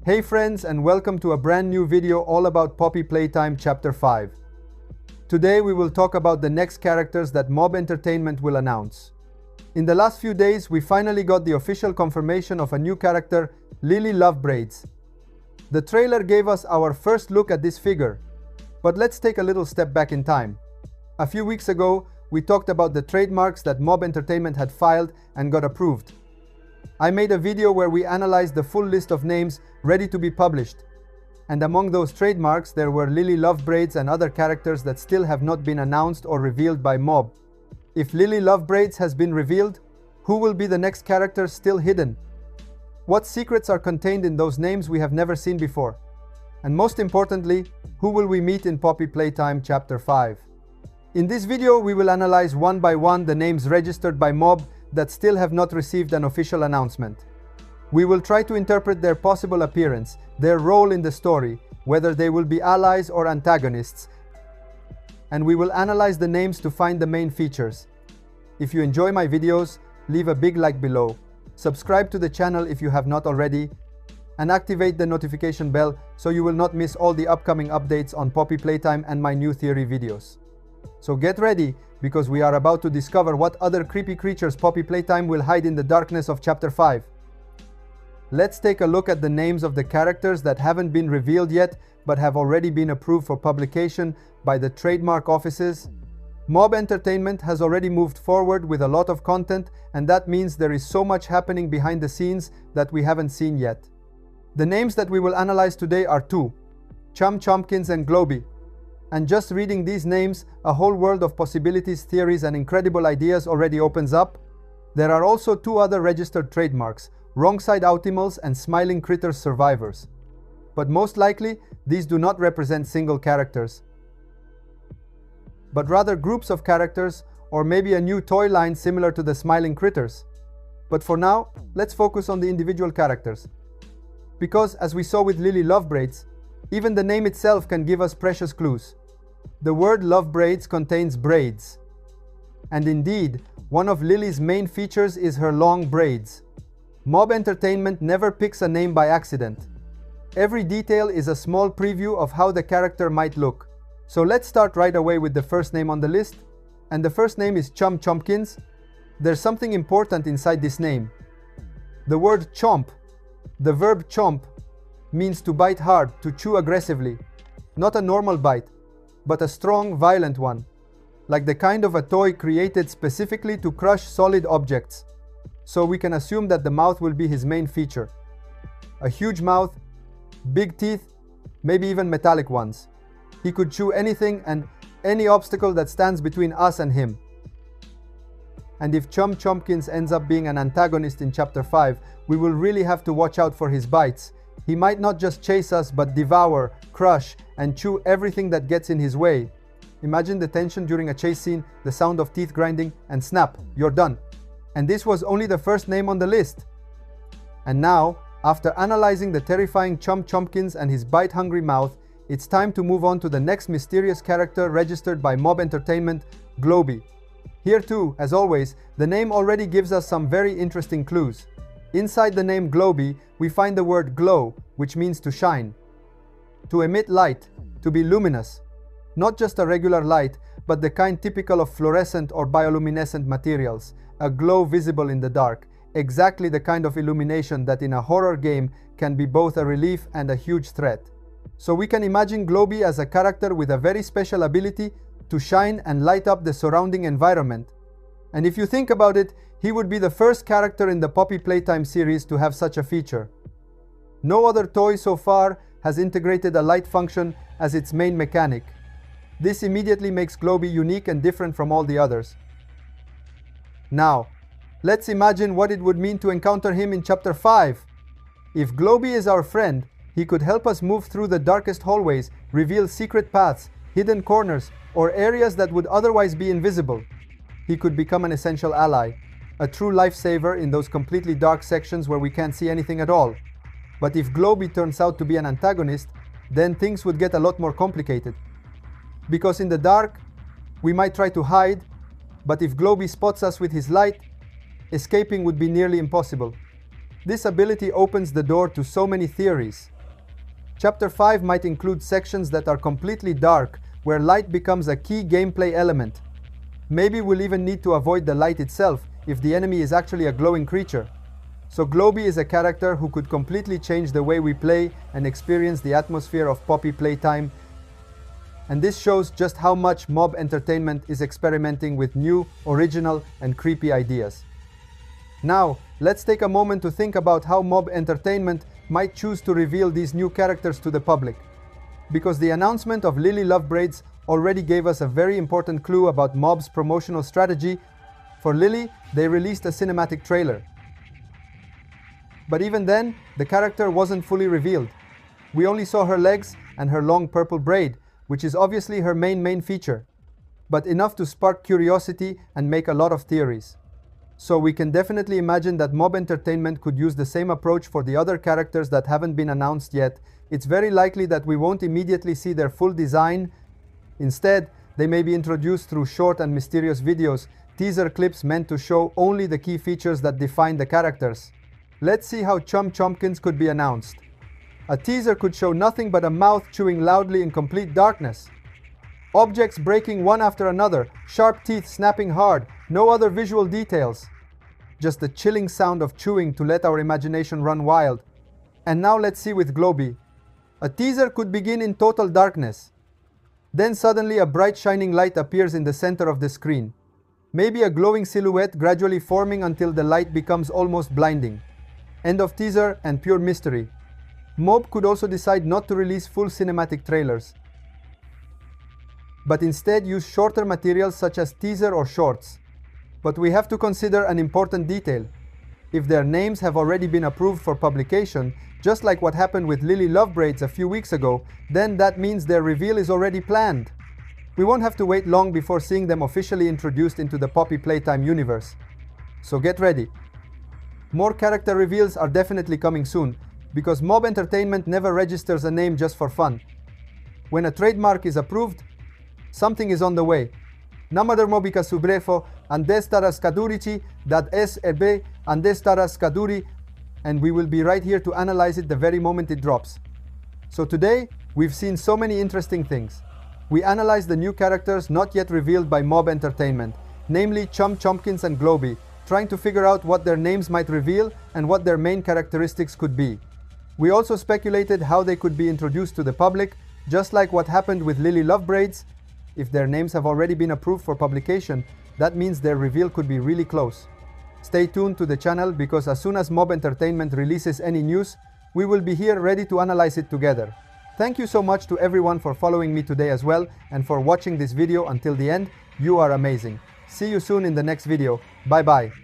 Hey friends, and welcome to a brand new video all about Poppy Playtime Chapter 5. Today we will talk about the next characters that Mob Entertainment will announce. In the last few days, we finally got the official confirmation of a new character, Lily Lovebraids. The trailer gave us our first look at this figure, but let's take a little step back in time. A few weeks ago, we talked about the trademarks that Mob Entertainment had filed and got approved. I made a video where we analyzed the full list of names ready to be published. And among those trademarks, there were Lily Lovebraids and other characters that still have not been announced or revealed by Mob. If Lily Lovebraids has been revealed, who will be the next character still hidden? What secrets are contained in those names we have never seen before? And most importantly, who will we meet in Poppy Playtime Chapter 5? In this video, we will analyze one by one the names registered by Mob that still have not received an official announcement. We will try to interpret their possible appearance, their role in the story, whether they will be allies or antagonists, and we will analyze the names to find the main features. If you enjoy my videos, leave a big like below, subscribe to the channel if you have not already, and activate the notification bell so you will not miss all the upcoming updates on Poppy Playtime and my new theory videos. So get ready, because we are about to discover what other creepy creatures Poppy Playtime will hide in the darkness of Chapter 5. Let's take a look at the names of the characters that haven't been revealed yet but have already been approved for publication by the trademark offices. Mob Entertainment has already moved forward with a lot of content, and that means there is so much happening behind the scenes that we haven't seen yet. The names that we will analyze today are two: Chum, Chompkins and Globy. And just reading these names, a whole world of possibilities, theories and incredible ideas already opens up. There are also two other registered trademarks, Wrongside Outimals and Smiling Critters Survivors. But most likely, these do not represent single characters, but rather groups of characters, or maybe a new toy line similar to the Smiling Critters. But for now, let's focus on the individual characters. Because, as we saw with Lily Lovebraids, even the name itself can give us precious clues. The word Lovebraids contains braids. And indeed, one of Lily's main features is her long braids. Mob Entertainment never picks a name by accident. Every detail is a small preview of how the character might look. So let's start right away with the first name on the list. And the first name is Chompkins. There's something important inside this name. The word chomp, the verb chomp, means to bite hard, to chew aggressively. Not a normal bite, but a strong, violent one, like the kind of a toy created specifically to crush solid objects. So we can assume that the mouth will be his main feature. A huge mouth, big teeth, maybe even metallic ones. He could chew anything and any obstacle that stands between us and him. And if Chompkins ends up being an antagonist in Chapter 5, we will really have to watch out for his bites. He might not just chase us, but devour, crush, and chew everything that gets in his way. Imagine the tension during a chase scene, the sound of teeth grinding, and snap, you're done. And this was only the first name on the list. And now, after analyzing the terrifying Chompkins and his bite-hungry mouth, it's time to move on to the next mysterious character registered by Mob Entertainment, Globy. Here too, as always, the name already gives us some very interesting clues. Inside the name Globy, we find the word glow, which means to shine, to emit light, to be luminous. Not just a regular light, but the kind typical of fluorescent or bioluminescent materials, a glow visible in the dark, exactly the kind of illumination that in a horror game can be both a relief and a huge threat. So we can imagine Globy as a character with a very special ability to shine and light up the surrounding environment. And if you think about it, he would be the first character in the Poppy Playtime series to have such a feature. No other toy so far has integrated a light function as its main mechanic. This immediately makes Globy unique and different from all the others. Now, let's imagine what it would mean to encounter him in Chapter 5. If Globy is our friend, he could help us move through the darkest hallways, reveal secret paths, hidden corners, or areas that would otherwise be invisible. He could become an essential ally, a true lifesaver in those completely dark sections where we can't see anything at all. But if Globy turns out to be an antagonist, then things would get a lot more complicated. Because in the dark, we might try to hide, but if Globy spots us with his light, escaping would be nearly impossible. This ability opens the door to so many theories. Chapter 5 might include sections that are completely dark, where light becomes a key gameplay element. Maybe we'll even need to avoid the light itself if the enemy is actually a glowing creature. So Globy is a character who could completely change the way we play and experience the atmosphere of Poppy Playtime. And this shows just how much Mob Entertainment is experimenting with new, original, and creepy ideas. Now, let's take a moment to think about how Mob Entertainment might choose to reveal these new characters to the public. Because the announcement of Lily Lovebraids already gave us a very important clue about Mob's promotional strategy. For Lily, they released a cinematic trailer. But even then, the character wasn't fully revealed. We only saw her legs and her long purple braid, which is obviously her main feature, but enough to spark curiosity and make a lot of theories. So we can definitely imagine that Mob Entertainment could use the same approach for the other characters that haven't been announced yet. It's very likely that we won't immediately see their full design. Instead, they may be introduced through short and mysterious videos, teaser clips meant to show only the key features that define the characters. Let's see how Chompkins could be announced. A teaser could show nothing but a mouth chewing loudly in complete darkness. Objects breaking one after another, sharp teeth snapping hard, no other visual details. Just the chilling sound of chewing to let our imagination run wild. And now let's see with Globy. A teaser could begin in total darkness. Then suddenly a bright shining light appears in the center of the screen. Maybe a glowing silhouette gradually forming until the light becomes almost blinding. End of teaser and pure mystery. Mob could also decide not to release full cinematic trailers, but instead use shorter materials such as teaser or shorts. But we have to consider an important detail. If their names have already been approved for publication, just like what happened with Lily Lovebraids a few weeks ago, then that means their reveal is already planned. We won't have to wait long before seeing them officially introduced into the Poppy Playtime universe. So get ready. More character reveals are definitely coming soon, because Mob Entertainment never registers a name just for fun. When a trademark is approved, something is on the way. Namadermobika subrefo, andestara skadurici, dat SEB, andestara skaduri, and we will be right here to analyze it the very moment it drops. So today, we've seen so many interesting things. We analyzed the new characters not yet revealed by Mob Entertainment, namely Chum, Chompkins, and Globy, trying to figure out what their names might reveal and what their main characteristics could be. We also speculated how they could be introduced to the public, just like what happened with Lily Lovebraids. If their names have already been approved for publication, that means their reveal could be really close. Stay tuned to the channel because as soon as Mob Entertainment releases any news, we will be here ready to analyze it together. Thank you so much to everyone for following me today as well and for watching this video until the end. You are amazing. See you soon in the next video. Bye bye.